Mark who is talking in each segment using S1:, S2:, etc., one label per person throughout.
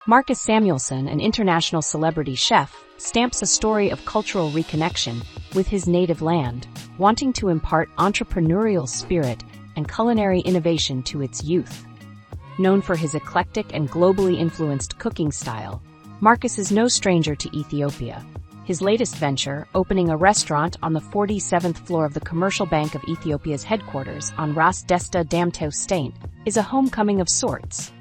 S1: Marcus Samuelsson, an international celebrity chef, stamps a story of cultural reconnection with his native land, wanting to impart entrepreneurial spirit and culinary innovation to its youth. Known for his eclectic and globally influenced cooking style, Marcus is no stranger to Ethiopia. His latest venture, opening a restaurant on the 47th floor of the Commercial Bank of Ethiopia's headquarters on Ras Desta Damto State, is a homecoming of sorts.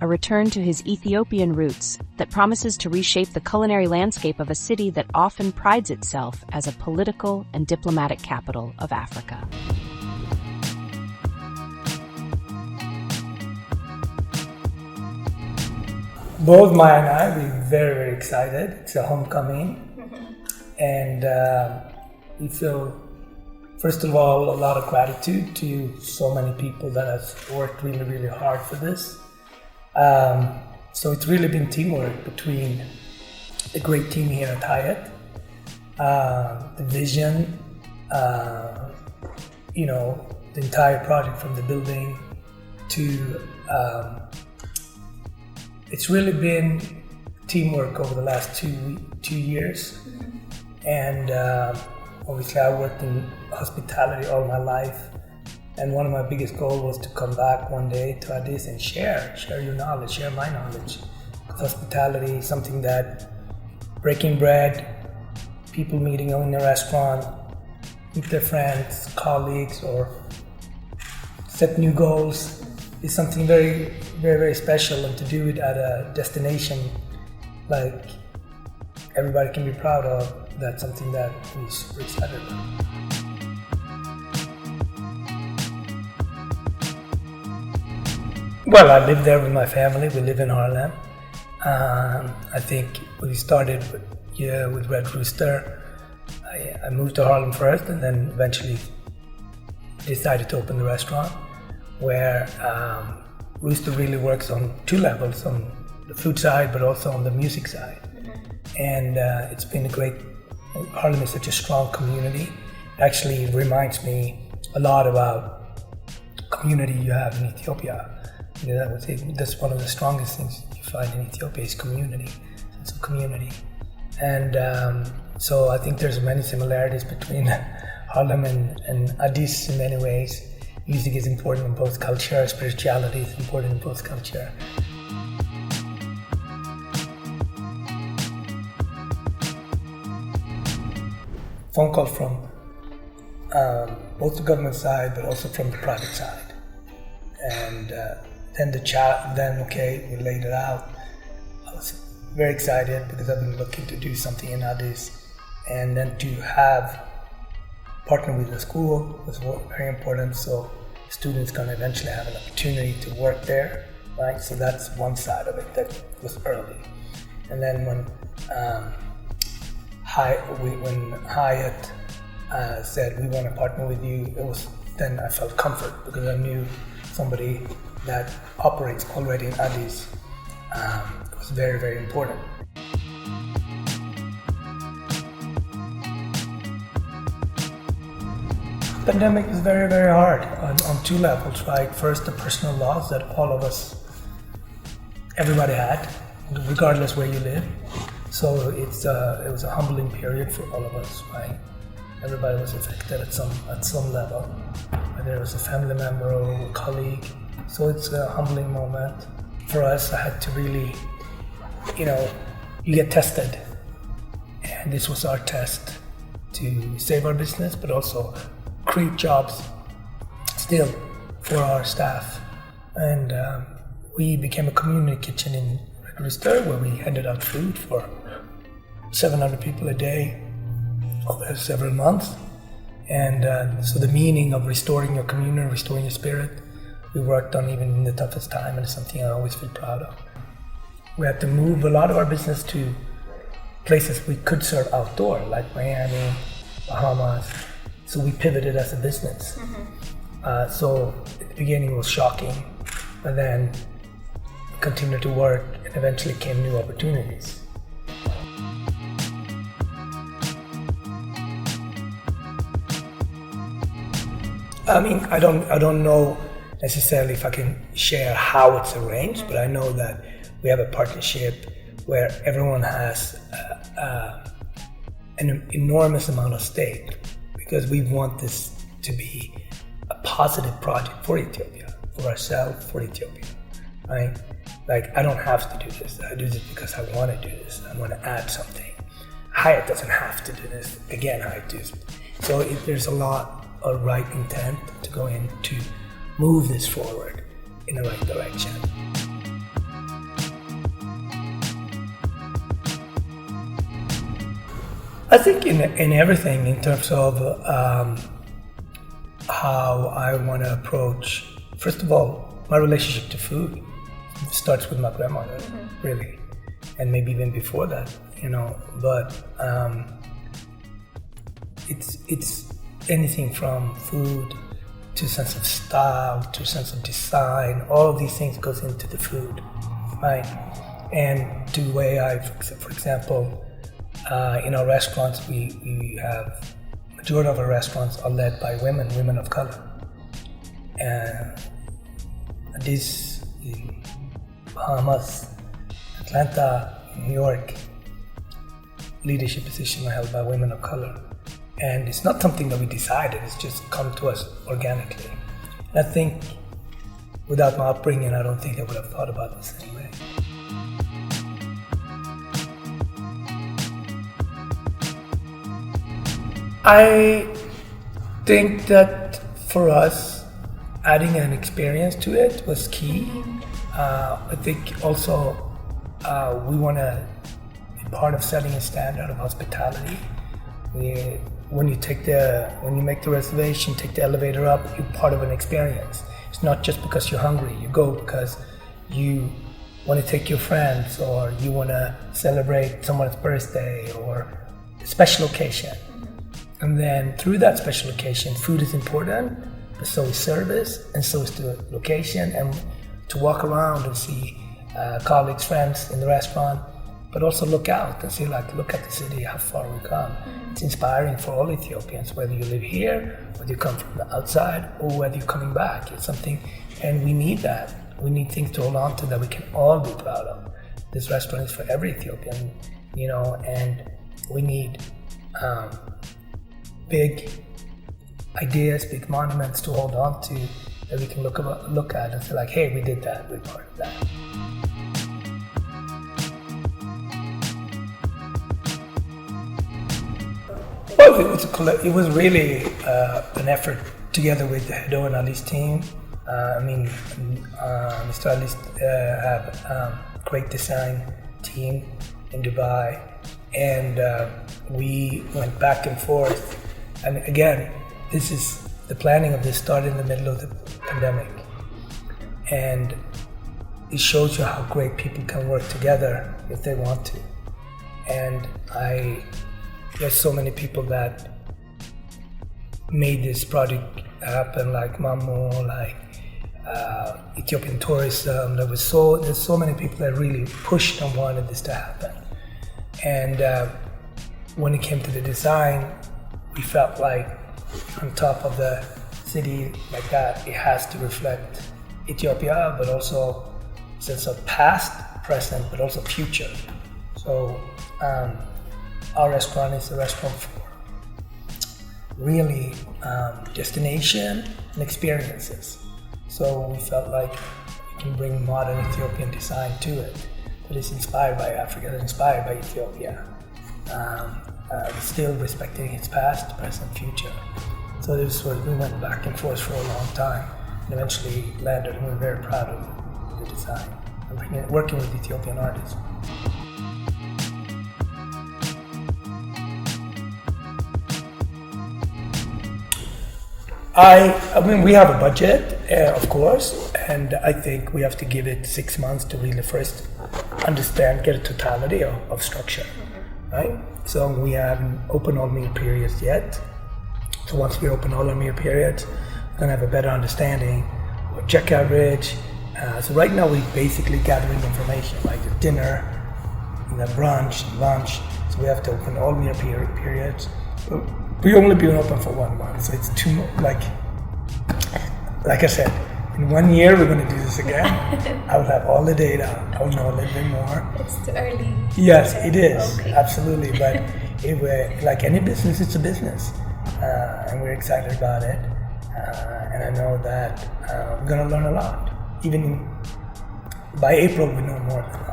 S1: A return to his Ethiopian roots that promises to reshape the culinary landscape of a city that often prides itself as a political and diplomatic capital of Africa.
S2: Both Maya and I, we're very, very excited. It's a homecoming. And we feel, first of all, a lot of gratitude to so many people that have worked really, really hard for this. So it's really been teamwork between the great team here at Hyatt, the vision, the entire project from the building to, it's really been teamwork over the last two years. And obviously I worked in hospitality all my life. And one of my biggest goals was to come back one day to Addis and share your knowledge, share my knowledge. Hospitality is something that breaking bread, people meeting in a restaurant, meet their friends, colleagues, or set new goals is something very, very, very special. And to do it at a destination like everybody can be proud of, that's something that we're super excited about. Well, I live there with my family. We live in Harlem. I think we started with Red Rooster. I moved to Harlem first and then eventually decided to open the restaurant where Rooster really works on two levels, on the food side but also on the music side. And it's been a great, Harlem is such a strong community. It actually reminds me a lot about the community you have in Ethiopia. I would say that's one of the strongest things you find in Ethiopia is community, sense of community. And so I think there's many similarities between Harlem and Addis in many ways. Music is important in both culture, spirituality is important in both culture. Phone call from both the government side but also from the private side. And then the chat, we laid it out. I was very excited because I've been looking to do something in Addis, and then to have partner with the school was very important. So students can eventually have an opportunity to work there, right? So that's one side of it that was early. And then when Hyatt said we want to partner with you, then I felt comfort because I knew somebody that operates already in Addis. It was very, very important. The pandemic was very, very hard on two levels, right? First, the personal loss that all of us, everybody had, regardless where you live. So it was a humbling period for all of us, right? Everybody was affected at some level, whether it was a family member or a colleague. So it's a humbling moment. For us, I had to really, you get tested. And this was our test to save our business, but also create jobs still for our staff. And we became a community kitchen in Red Rooster where we handed out food for 700 people a day over several months. And so the meaning of restoring your community, restoring your spirit, we worked on even in the toughest time, and it's something I always feel proud of. We had to move a lot of our business to places we could serve outdoor, like Miami, Bahamas. So we pivoted as a business. So at the beginning it was shocking, but then we continued to work and eventually came new opportunities. I mean, I don't know necessarily if I can share how it's arranged, but I know that we have a partnership where everyone has an enormous amount of stake, because we want this to be a positive project for Ethiopia, for ourselves, for Ethiopia, right? Like, I don't have to do this. I do this because I want to do this. I want to add something. Hyatt doesn't have to do this. Again, Hyatt does. So there's a lot of right intent to go in to move this forward in the right direction. I think in everything, in terms of how I want to approach, first of all, my relationship to food starts with my grandmother, really, and maybe even before that, But it's anything from food to sense of style to sense of design. All of these things goes into the food, right? And the way for example, in our restaurants, we have majority of our restaurants are led by women of color, and this in Bahamas, Atlanta, New York, leadership positions are held by women of color. And it's not something that we decided, it's just come to us organically. And I think without my upbringing, I don't think I would have thought about this anyway. I think that for us, adding an experience to it was key. I think also we want to be part of setting a standard of hospitality. When you make the reservation, take the elevator up, you're part of an experience. It's not just because you're hungry. You go because you want to take your friends, or you want to celebrate someone's birthday or a special occasion. And then through that special occasion, food is important, but so is service, and so is the location, and to walk around and see colleagues, friends in the restaurant, but also look out and see, look at the city, how far we come. It's inspiring for all Ethiopians, whether you live here, whether you come from the outside, or whether you're coming back. It's something, and we need that. We need things to hold on to that we can all be proud of. This restaurant is for every Ethiopian, and we need big ideas, big monuments to hold on to that we can look at and say, hey, we did that, we're part of that. Well, it was really an effort together with Hedo and Ali's team. Mr. Ali's have a great design team in Dubai, and we went back and forth. And again, the planning of this started in the middle of the pandemic, and it shows you how great people can work together if they want to. And there's so many people that made this project happen, like Mamu, like Ethiopian tourism. There's so many people that really pushed and wanted this to happen. And when it came to the design, we felt like on top of the city like that, it has to reflect Ethiopia, but also a sense of past, present, but also future. So our restaurant is a restaurant for really destination and experiences. So we felt like we can bring modern Ethiopian design to it, that is inspired by Africa, inspired by Ethiopia, still respecting its past, present, future. So this was, we went back and forth for a long time, and eventually landed, and we're very proud of the design and working with Ethiopian artists. We have a budget, of course, and I think we have to give it 6 months to really first understand, get a totality of structure, right? So we haven't opened all meal periods yet. So once we open all our meal periods, we're gonna have a better understanding of checkout rich. So right now we're basically gathering information, like the dinner, and the brunch, lunch. So we have to open all meal periods. We've only been open for 1 month, so it's too, like I said, in 1 year we're going to do this again. I will have all the data. I will know a little bit more.
S3: It's too early.
S2: Yes, it is.
S3: Okay.
S2: Absolutely. But like any business, it's a business. And we're excited about it. And I know that we're going to learn a lot. Even by April, we know more than that.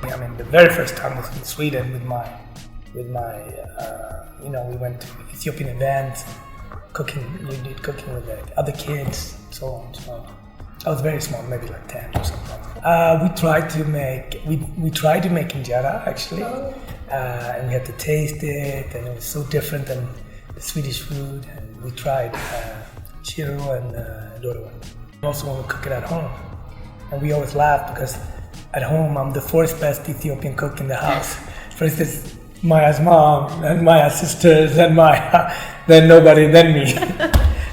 S2: I mean, the very first time was in Sweden with my we went to Ethiopian events, cooking. You did cooking with the other kids, so on. So I was very small, maybe like 10 or something. We tried to make injera actually, and we had to taste it, and it was so different than the Swedish food. And we tried shiro and doro. Also, when we cook it at home, and we always laugh because at home I'm the fourth best Ethiopian cook in the house. For instance, Maya's mom and Maya's sisters and Maya, then nobody, then me.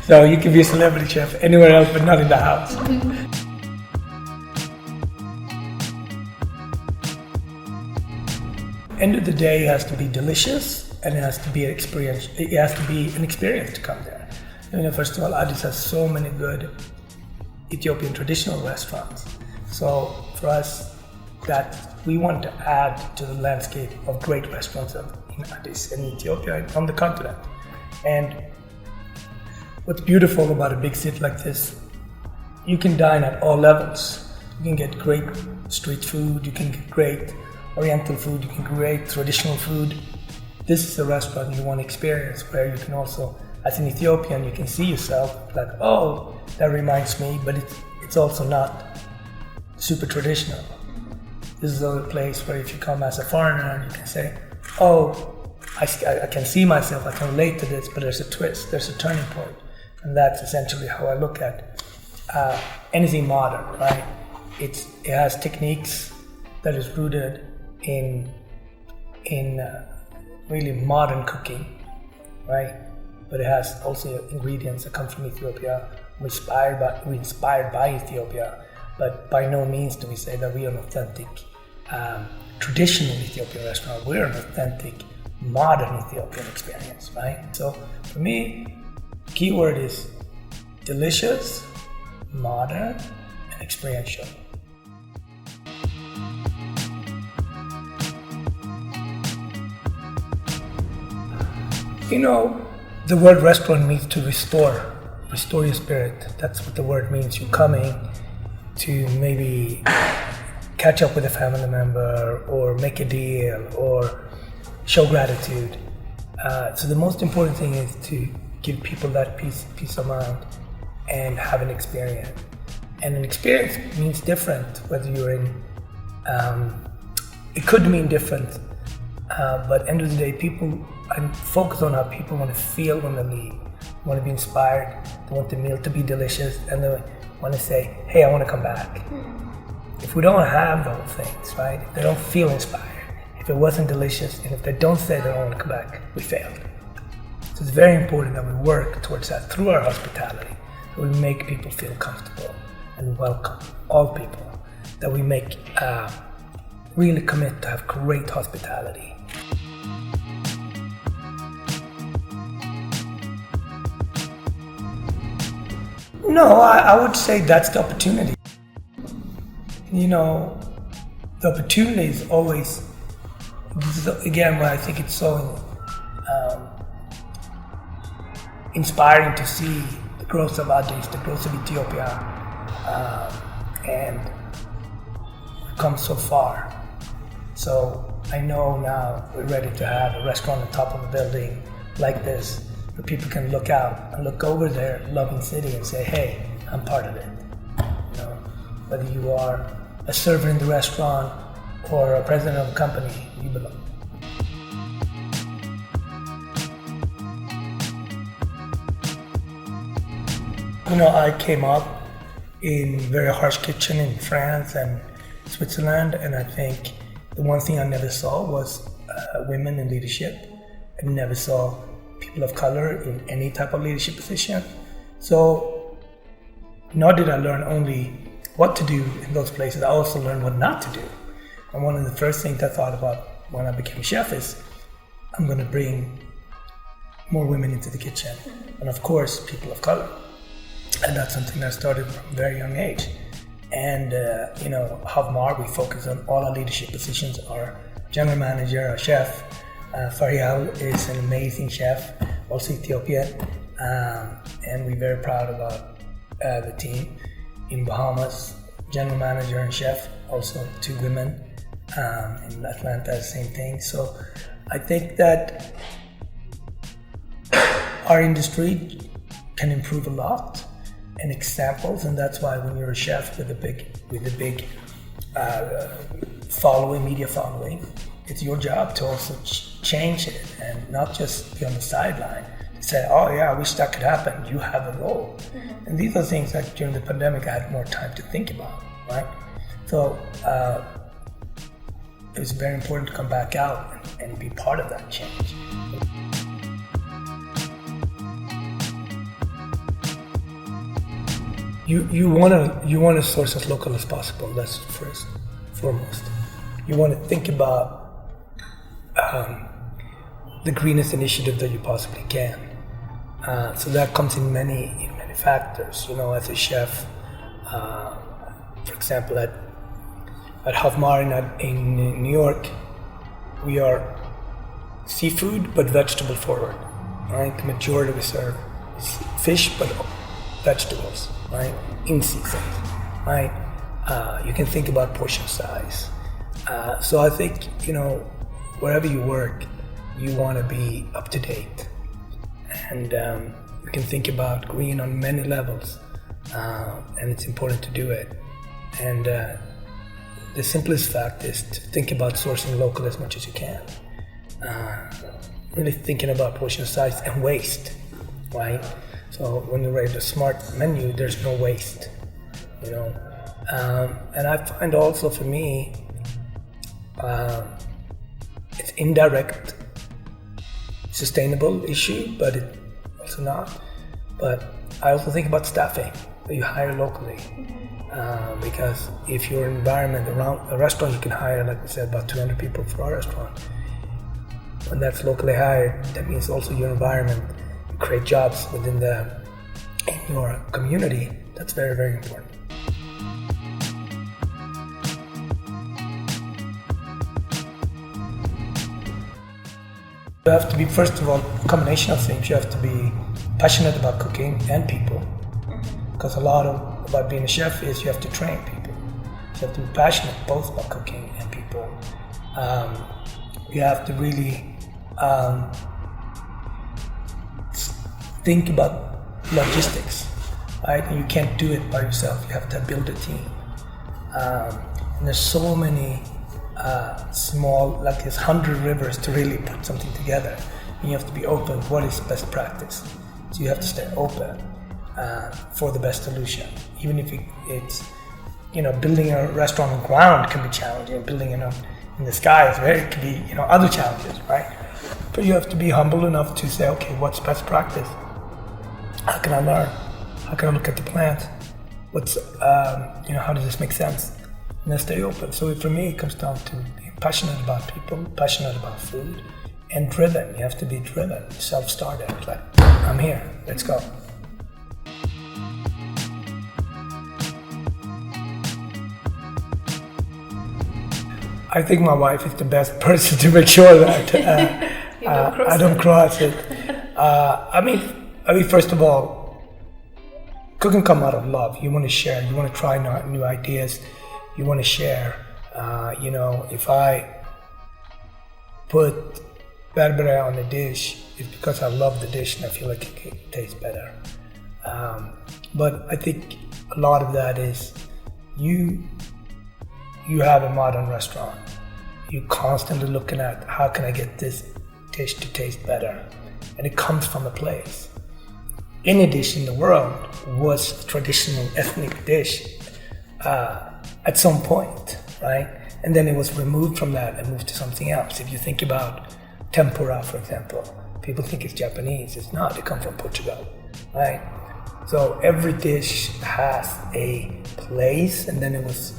S2: So you can be a celebrity chef anywhere else, but not in the house. End of the day, it has to be delicious, and it has to be an experience. It has to be an experience to come there. First of all, Addis has so many good Ethiopian traditional restaurants. So for us, that we want to add to the landscape of great restaurants in Addis and Ethiopia and on the continent. And what's beautiful about a big city like this, you can dine at all levels. You can get great street food, you can get great Oriental food, you can get great traditional food. This is a restaurant you want to experience where you can also, as an Ethiopian, you can see yourself like, oh, that reminds me, but it's also not super traditional. This is a place where if you come as a foreigner, you can say, oh, I can see myself, I can relate to this, but there's a twist, there's a turning point. And that's essentially how I look at anything modern, right? It has techniques that is rooted in really modern cooking, right? But it has also ingredients that come from Ethiopia. We're inspired by Ethiopia, but by no means do we say that we are an authentic traditional Ethiopian restaurant. We're an authentic modern Ethiopian experience, right? So for me, the key word is delicious, modern, and experiential. The word restaurant means to restore your spirit. That's what the word means. You're coming to maybe catch up with a family member or make a deal or show gratitude. So the most important thing is to give people that peace of mind and have an experience. And an experience means different whether you're in, it could mean different, but end of the day, I focus on how people want to feel when they leave. They want to be inspired, they want the meal to be delicious, and they want to say, hey, I want to come back. If we don't have those things, right, if they don't feel inspired, if it wasn't delicious, and if they don't say they don't want to come back, we failed. So it's very important that we work towards that through our hospitality, that we make people feel comfortable and welcome, all people, that we make really commit to have great hospitality. No, I would say that's the opportunity. The opportunity is always, this is again why I think it's so inspiring to see the growth of Addis, the growth of Ethiopia, and we've come so far. So I know now we're ready to have a restaurant on top of a building like this, where people can look out and look over their loving city and say, hey, I'm part of it. Whether you are a server in the restaurant or a president of a company, you belong. I came up in very harsh kitchen in France and Switzerland, and I think the one thing I never saw was women in leadership. I never saw people of color in any type of leadership position. So nor did I learn only what to do in those places, I also learned what not to do. And one of the first things I thought about when I became a chef is I'm going to bring more women into the kitchen, and of course people of color. And that's something that started from a very young age. And Havmar, we focus on all our leadership positions. Our general manager, our chef, Faryal is an amazing chef, also Ethiopian, and we're very proud about the team. In Bahamas, general manager and chef, also 2 women. In Atlanta, the same thing. So I think that our industry can improve a lot in examples, and that's why when you're a chef with a big following, media following, it's your job to also change it and not just be on the sideline. Say, oh yeah, I wish that could happen. You have a role. Mm-hmm. And these are things that during the pandemic I had more time to think about, right? So it was very important to come back out and be part of that change. You want to source as local as possible. That's foremost. You want to think about the greenest initiative that you possibly can. So that comes in many factors. As a chef, for example, at Havmar in New York, we are seafood but vegetable forward. Right, the majority we serve is fish but vegetables. Right, in season. Right, you can think about portion size. So I think wherever you work, you want to be up to date, and you can think about green on many levels, and it's important to do it. And the simplest fact is to think about sourcing local as much as you can. Really thinking about portion size and waste, right? So when you write a smart menu, there's no waste, And I find also for me, it's indirect, sustainable issue, but it's also not. But I also think about staffing, that you hire locally. Because if your environment around a restaurant, you can hire, like we said, about 200 people for our restaurant. When that's locally hired, that means also your environment, you create jobs in your community. That's very, very important. You have to be, first of all, a combination of things. You have to be passionate about cooking and people. Because a lot about being a chef is you have to train people. You have to be passionate both about cooking and people. You have to really think about logistics, right? And you can't do it by yourself. You have to build a team. And there's so many small, like there's 100 rivers to really put something together. And you have to be open. What is best practice? So you have to stay open for the best solution. Even if it's building a restaurant on the ground can be challenging. Building it in the sky it could be other challenges, right? But you have to be humble enough to say, okay, what's best practice? How can I learn? How can I look at the plant? What's how does this make sense? And then stay open. So for me, it comes down to being passionate about people, passionate about food, and driven. You have to be driven, self-started. Like, I'm here, let's go. I think my wife is the best person to make sure that I don't cross it. I mean, first of all, cooking comes out of love. You want to share. You want to try new ideas. You want to share. If I put berbere on the dish, it's because I love the dish and I feel like it tastes better. But I think a lot of that is you have a modern restaurant. You're constantly looking at how can I get this dish to taste better, and it comes from a place. Any dish in the world was a traditional ethnic dish at some point, right? And then it was removed from that and moved to something else. If you think about tempura, for example, people think it's Japanese. It's not. It comes from Portugal, right? So every dish has a place, and then it was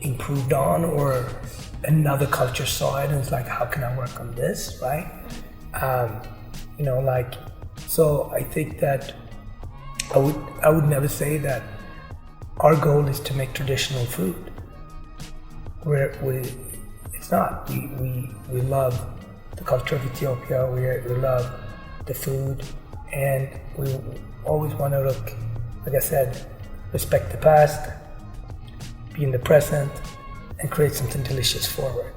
S2: improved on or another culture saw it and it's like, how can I work on this, right? So I think that I would never say that our goal is to make traditional food. It's not. We love the culture of Ethiopia. We love the food, and we always want to look, like I said, respect the past, be in the present, and create something delicious forward.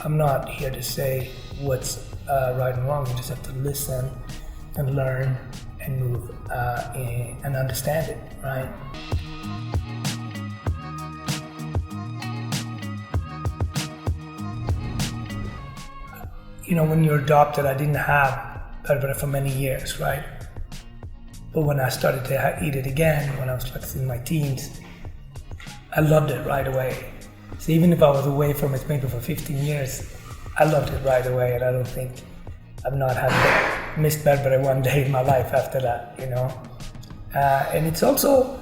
S2: I'm not here to say what's right and wrong. You just have to listen and learn and move and understand it, right? When you're adopted, I didn't have berbere for many years, right? But when I started to eat it again, when I was like in my teens, I loved it right away. So even if I was away from it maybe for 15 years, I loved it right away, and I don't think I've not missed berbere one day in my life after that, And it's also,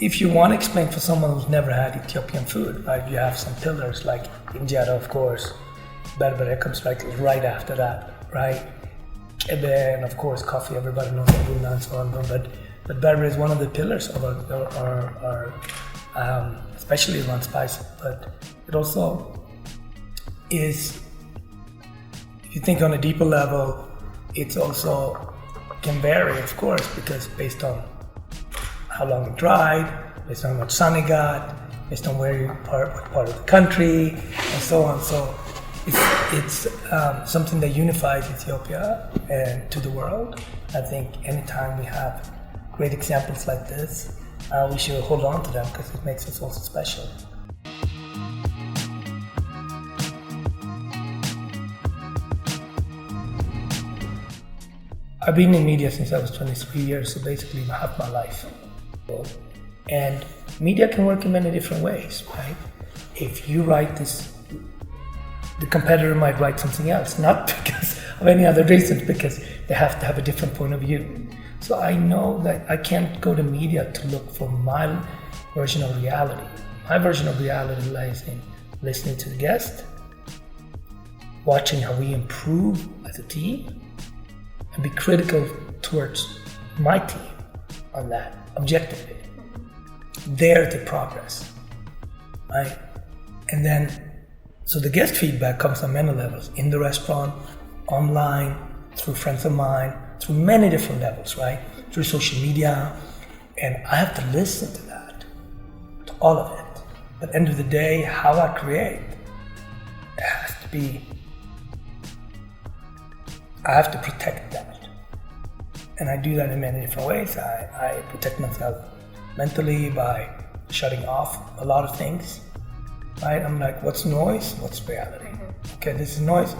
S2: if you want to explain for someone who's never had Ethiopian food, right? You have some pillars like injera, of course. Berbere comes right after that, right? And of course, coffee, everybody knows abuna and so on. But berbere is one of the pillars of our especially around spice. But it also is, if you think on a deeper level, it's also can vary, of course, because based on how long it dried, based on how much sun it got, based on what part of the country, and so on. So it's something that unifies Ethiopia and to the world. I think anytime we have great examples like this, we should hold on to them because it makes us also special. I've been in media since I was 23 years, so basically half my life. And media can work in many different ways, right? If you write this, the competitor might write something else, not because of any other reasons, because they have to have a different point of view. So I know that I can't go to media to look for my version of reality. My version of reality lies in listening to the guest, watching how we improve as a team, and be critical towards my team on that, objectively. There to progress, right? And then, so the guest feedback comes on many levels, in the restaurant, online, through friends of mine, through many different levels, right? Through social media, and I have to listen to that, to all of it. But at the end of the day, how I create, it has to be, I have to protect that. And I do that in many different ways. I protect myself mentally by shutting off a lot of things, right? I'm like, what's noise? What's reality? Okay, this is noise.